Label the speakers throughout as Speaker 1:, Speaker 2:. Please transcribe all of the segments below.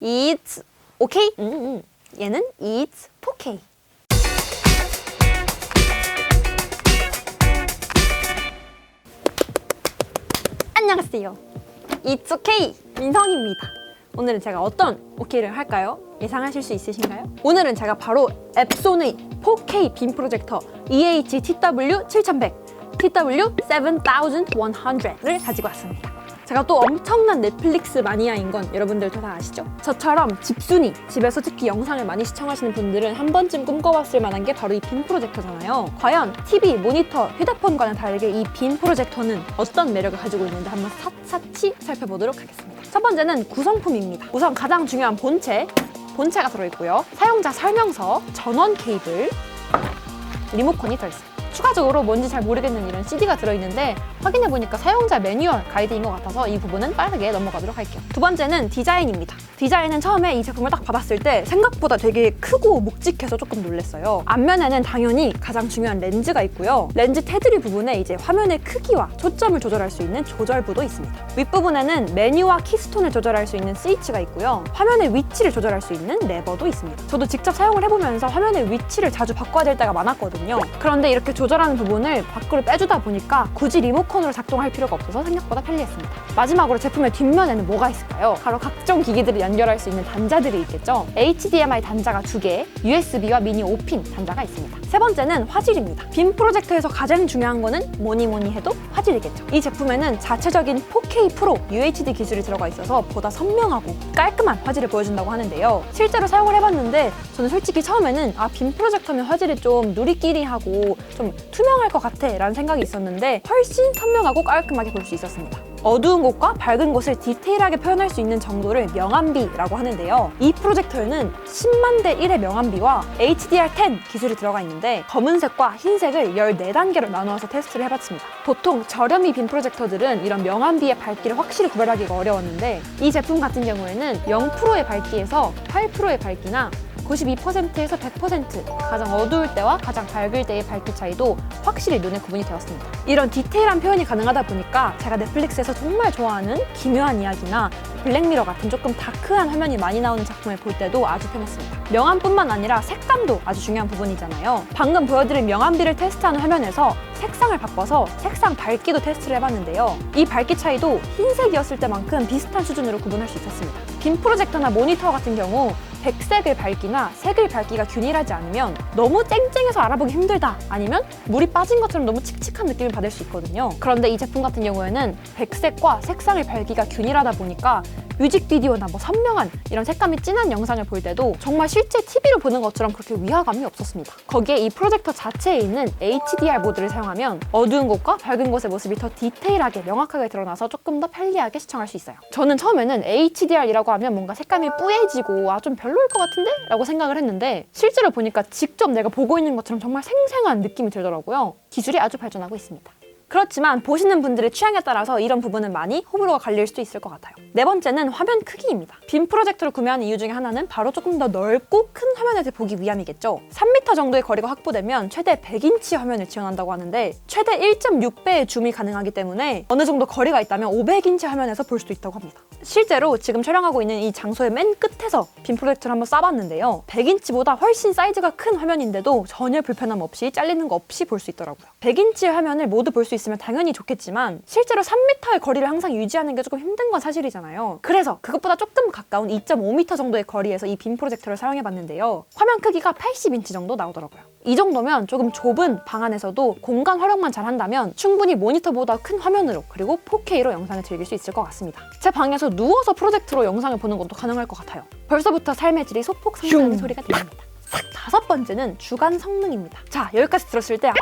Speaker 1: It's okay? 얘는 It's 4K. 안녕하세요. It's okay! 민성입니다. 오늘은 제가 어떤 OK를 할까요? 예상하실 수 있으신가요? 오늘은 제가 바로 앱손의 4K 빔 프로젝터 EHTW7100, TW7100을 가지고 왔습니다. 제가 또 엄청난 넷플릭스 마니아인 건 여러분들도 다 아시죠? 저처럼 집순이, 집에서 특히 영상을 많이 시청하시는 분들은 한 번쯤 꿈꿔봤을 만한 게 바로 이 빔 프로젝터잖아요. 과연 TV, 모니터, 휴대폰과는 다르게 이 빔 프로젝터는 어떤 매력을 가지고 있는지 한번 샅샅이 살펴보도록 하겠습니다. 첫 번째는 구성품입니다. 우선 가장 중요한 본체가 들어있고요. 사용자 설명서, 전원 케이블, 리모컨이 들어있습니다. 추가적으로 뭔지 잘 모르겠는 이런 CD가 들어있는데 확인해보니까 사용자 매뉴얼 가이드인 것 같아서 이 부분은 빠르게 넘어가도록 할게요. 두 번째는 디자인입니다. 디자인은 처음에 이 제품을 딱 받았을 때 생각보다 되게 크고 묵직해서 조금 놀랐어요. 앞면에는 당연히 가장 중요한 렌즈가 있고요. 렌즈 테두리 부분에 이제 화면의 크기와 초점을 조절할 수 있는 조절부도 있습니다. 윗부분에는 메뉴와 키스톤을 조절할 수 있는 스위치가 있고요. 화면의 위치를 조절할 수 있는 레버도 있습니다. 저도 직접 사용을 해보면서 화면의 위치를 자주 바꿔야 될 때가 많았거든요. 그런데 이렇게 조절하는 부분을 밖으로 빼주다 보니까 굳이 리모컨으로 작동할 필요가 없어서 생각보다 편리했습니다. 마지막으로 제품의 뒷면에는 뭐가 있을까요? 바로 각종 기기들을 연결할 수 있는 단자들이 있겠죠. HDMI 단자가 2개, USB와 미니 5핀 단자가 있습니다. 세 번째는 화질입니다. 빔 프로젝터에서 가장 중요한 거는 뭐니 해도 화질이겠죠. 이 제품에는 자체적인 4K 프로 UHD 기술이 들어가 있어서 보다 선명하고 깔끔한 화질을 보여준다고 하는데요. 실제로 사용을 해봤는데 저는 솔직히 처음에는 빔 프로젝터면 화질이 좀 누리끼리하고 좀 투명할 것 같아 라는 생각이 있었는데 훨씬 선명하고 깔끔하게 볼 수 있었습니다. 어두운 곳과 밝은 곳을 디테일하게 표현할 수 있는 정도를 명암비라고 하는데요. 이 프로젝터에는 10만 대 1의 명암비와 HDR10 기술이 들어가 있는데 검은색과 흰색을 14단계로 나누어서 테스트를 해봤습니다. 보통 저렴이 빔 프로젝터들은 이런 명암비의 밝기를 확실히 구별하기가 어려웠는데 이 제품 같은 경우에는 0%의 밝기에서 8%의 밝기나 92%에서 100% 가장 어두울 때와 가장 밝을 때의 밝기 차이도 확실히 눈에 구분이 되었습니다. 이런 디테일한 표현이 가능하다 보니까 제가 넷플릭스에서 정말 좋아하는 기묘한 이야기나 블랙미러 같은 조금 다크한 화면이 많이 나오는 작품을 볼 때도 아주 편했습니다. 명암뿐만 아니라 색감도 아주 중요한 부분이잖아요. 방금 보여드린 명암비를 테스트하는 화면에서 색상을 바꿔서 색상 밝기도 테스트를 해봤는데요. 이 밝기 차이도 흰색이었을 때만큼 비슷한 수준으로 구분할 수 있었습니다. 빔 프로젝터나 모니터 같은 경우 백색의 밝기나 색의 밝기가 균일하지 않으면 너무 쨍쨍해서 알아보기 힘들다, 아니면 물이 빠진 것처럼 너무 칙칙한 느낌을 받을 수 있거든요. 그런데 이 제품 같은 경우에는 백색과 색상의 밝기가 균일하다 보니까 뮤직비디오나 선명한 이런 색감이 진한 영상을 볼 때도 정말 실제 TV로 보는 것처럼 그렇게 위화감이 없었습니다. 거기에 이 프로젝터 자체에 있는 HDR 모드를 사용하면 어두운 곳과 밝은 곳의 모습이 더 디테일하게 명확하게 드러나서 조금 더 편리하게 시청할 수 있어요. 저는 처음에는 HDR이라고 하면 뭔가 색감이 뿌얘지고 좀 별로일 것 같은데? 라고 생각을 했는데 실제로 보니까 직접 내가 보고 있는 것처럼 정말 생생한 느낌이 들더라고요. 기술이 아주 발전하고 있습니다. 그렇지만 보시는 분들의 취향에 따라서 이런 부분은 많이 호불호가 갈릴 수도 있을 것 같아요. 네 번째는 화면 크기입니다. 빔 프로젝터를 구매하는 이유 중에 하나는 바로 조금 더 넓고 큰 화면에서 보기 위함이겠죠. 3m 정도의 거리가 확보되면 최대 100인치 화면을 지원한다고 하는데 최대 1.6배의 줌이 가능하기 때문에 어느 정도 거리가 있다면 500인치 화면에서 볼 수도 있다고 합니다. 실제로 지금 촬영하고 있는 이 장소의 맨 끝에서 빔 프로젝터를 한번 쏴봤는데요. 100인치보다 훨씬 사이즈가 큰 화면인데도 전혀 불편함 없이 잘리는 거 없이 볼 수 있더라고요. 100인치의 화면을 모두 볼 수 있으면 당연히 좋겠지만 실제로 3m의 거리를 항상 유지하는 게 조금 힘든 건 사실이잖아요. 그래서 그것보다 조금 가까운 2.5m 정도의 거리에서 이 빔 프로젝터를 사용해봤는데요. 화면 크기가 80인치 정도 나오더라고요. 이 정도면 조금 좁은 방 안에서도 공간 활용만 잘한다면 충분히 모니터보다 큰 화면으로 그리고 4K로 영상을 즐길 수 있을 것 같습니다. 제 방에서 누워서 프로젝터로 영상을 보는 것도 가능할 것 같아요. 벌써부터 삶의 질이 소폭 상승하는 소리가 들립니다. 다섯 번째는 주간 성능입니다. 자, 여기까지 들었을 때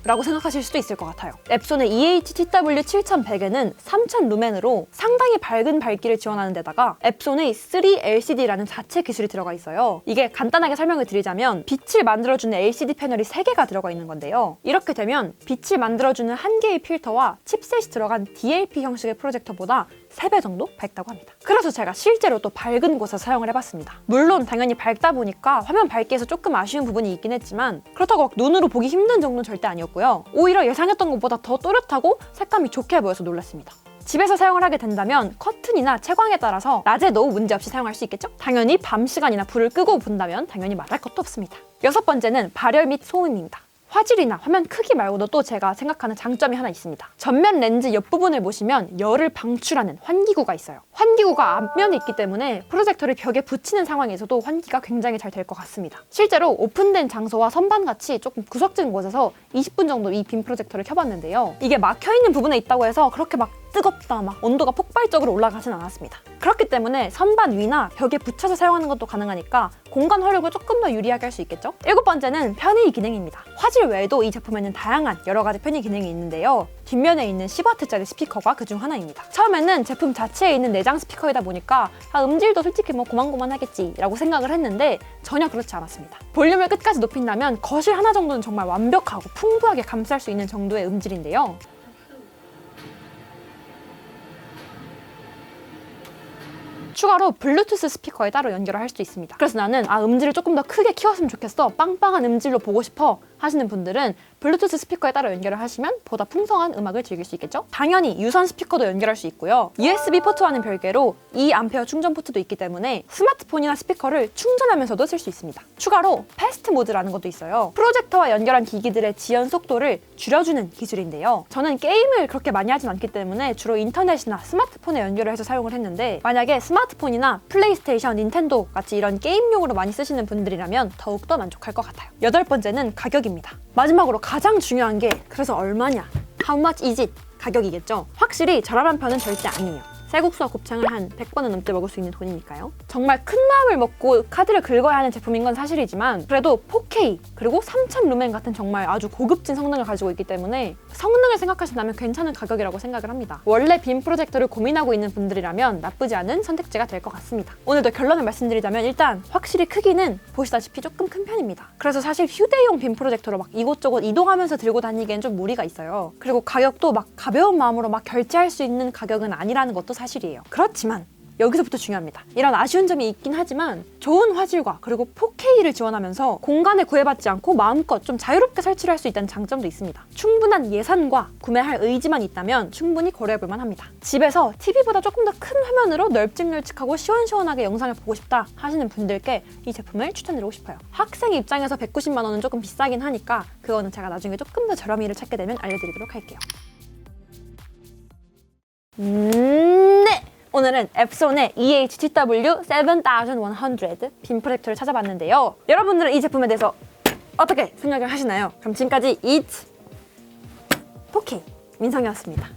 Speaker 1: 라고 생각하실 수도 있을 것 같아요. 앱손의 EHTW7100에는 3000 루멘으로 상당히 밝은 밝기를 지원하는 데다가 앱손의 3LCD라는 자체 기술이 들어가 있어요. 이게 간단하게 설명을 드리자면 빛을 만들어주는 LCD 패널이 3개가 들어가 있는 건데요. 이렇게 되면 빛을 만들어주는 한 개의 필터와 칩셋이 들어간 DLP 형식의 프로젝터보다 3배 정도 밝다고 합니다. 그래서 제가 실제로 또 밝은 곳에서 사용을 해봤습니다. 물론 당연히 밝다 보니까 화면 밝기에서 조금 아쉬운 부분이 있긴 했지만 그렇다고 눈으로 보기 힘든 정도는 절대 아니었고요. 오히려 예상했던 것보다 더 또렷하고 색감이 좋게 보여서 놀랐습니다. 집에서 사용을 하게 된다면 커튼이나 채광에 따라서 낮에도 문제없이 사용할 수 있겠죠? 당연히 밤 시간이나 불을 끄고 본다면 당연히 말할 것도 없습니다. 6번째는 발열 및 소음입니다. 화질이나 화면 크기 말고도 또 제가 생각하는 장점이 하나 있습니다. 전면 렌즈 옆부분을 보시면 열을 방출하는 환기구가 있어요. 환기구가 앞면에 있기 때문에 프로젝터를 벽에 붙이는 상황에서도 환기가 굉장히 잘 될 것 같습니다. 실제로 오픈된 장소와 선반같이 조금 구석진 곳에서 20분 정도 이 빔 프로젝터를 켜봤는데요. 이게 막혀있는 부분에 있다고 해서 그렇게 막 뜨겁다, 막 온도가 폭발적으로 올라가진 않았습니다. 그렇기 때문에 선반 위나 벽에 붙여서 사용하는 것도 가능하니까 공간 활용을 조금 더 유리하게 할 수 있겠죠? 7번째는 편의 기능입니다. 화질 외에도 이 제품에는 다양한 여러 가지 편의 기능이 있는데요. 뒷면에 있는 10W짜리 스피커가 그중 하나입니다. 처음에는 제품 자체에 있는 내장 스피커이다 보니까 음질도 솔직히 뭐 고만고만하겠지 라고 생각을 했는데 전혀 그렇지 않았습니다. 볼륨을 끝까지 높인다면 거실 하나 정도는 정말 완벽하고 풍부하게 감쌀 수 있는 정도의 음질인데요. 추가로 블루투스 스피커에 따로 연결을 할 수 있습니다. 그래서 나는 음질을 조금 더 크게 키웠으면 좋겠어, 빵빵한 음질로 보고 싶어 하시는 분들은 블루투스 스피커에 따로 연결을 하시면 보다 풍성한 음악을 즐길 수 있겠죠? 당연히 유선 스피커도 연결할 수 있고요. USB 포트와는 별개로 2A 충전 포트도 있기 때문에 스마트폰이나 스피커를 충전하면서도 쓸 수 있습니다. 추가로 패스트 모드라는 것도 있어요. 프로젝터와 연결한 기기들의 지연 속도를 줄여주는 기술인데요. 저는 게임을 그렇게 많이 하진 않기 때문에 주로 인터넷이나 스마트폰에 연결을 해서 사용을 했는데, 만약에 스마트폰이나 플레이스테이션, 닌텐도 같이 이런 게임용으로 많이 쓰시는 분들이라면 더욱더 만족할 것 같아요. 8번째는 가격입니다. 마지막으로 가장 중요한 게 그래서 얼마냐? How much is it? 가격이겠죠? 확실히 저렴한 편은 절대 아니에요. 쌀국수와 곱창을 한 100번은 넘게 먹을 수 있는 돈이니까요. 정말 큰 마음을 먹고 카드를 긁어야 하는 제품인 건 사실이지만 그래도 4K 그리고 3000 루멘 같은 정말 아주 고급진 성능을 가지고 있기 때문에 성능을 생각하신다면 괜찮은 가격이라고 생각을 합니다. 원래 빔 프로젝터를 고민하고 있는 분들이라면 나쁘지 않은 선택지가 될 것 같습니다. 오늘도 결론을 말씀드리자면 일단 확실히 크기는 보시다시피 조금 큰 편입니다. 그래서 사실 휴대용 빔 프로젝터로 막 이곳저곳 이동하면서 들고 다니기엔 좀 무리가 있어요. 그리고 가격도 막 가벼운 마음으로 막 결제할 수 있는 가격은 아니라는 것도 사실이에요. 그렇지만 여기서부터 중요합니다. 이런 아쉬운 점이 있긴 하지만 좋은 화질과 그리고 4K를 지원하면서 공간에 구애받지 않고 마음껏 좀 자유롭게 설치를 할 수 있다는 장점도 있습니다. 충분한 예산과 구매할 의지만 있다면 충분히 고려해볼만 합니다. 집에서 TV보다 조금 더 큰 화면으로 널찍널찍하고 시원시원하게 영상을 보고 싶다 하시는 분들께 이 제품을 추천드리고 싶어요. 학생 입장에서 190만 원은 조금 비싸긴 하니까 그거는 제가 나중에 조금 더 저렴이를 찾게 되면 알려드리도록 할게요. 네! 오늘은 앱손의 EHTW7100 빔 프로젝터를 찾아봤는데요. 여러분들은 이 제품에 대해서 어떻게 생각을 하시나요? 그럼 지금까지 It's 4K 민성이었습니다.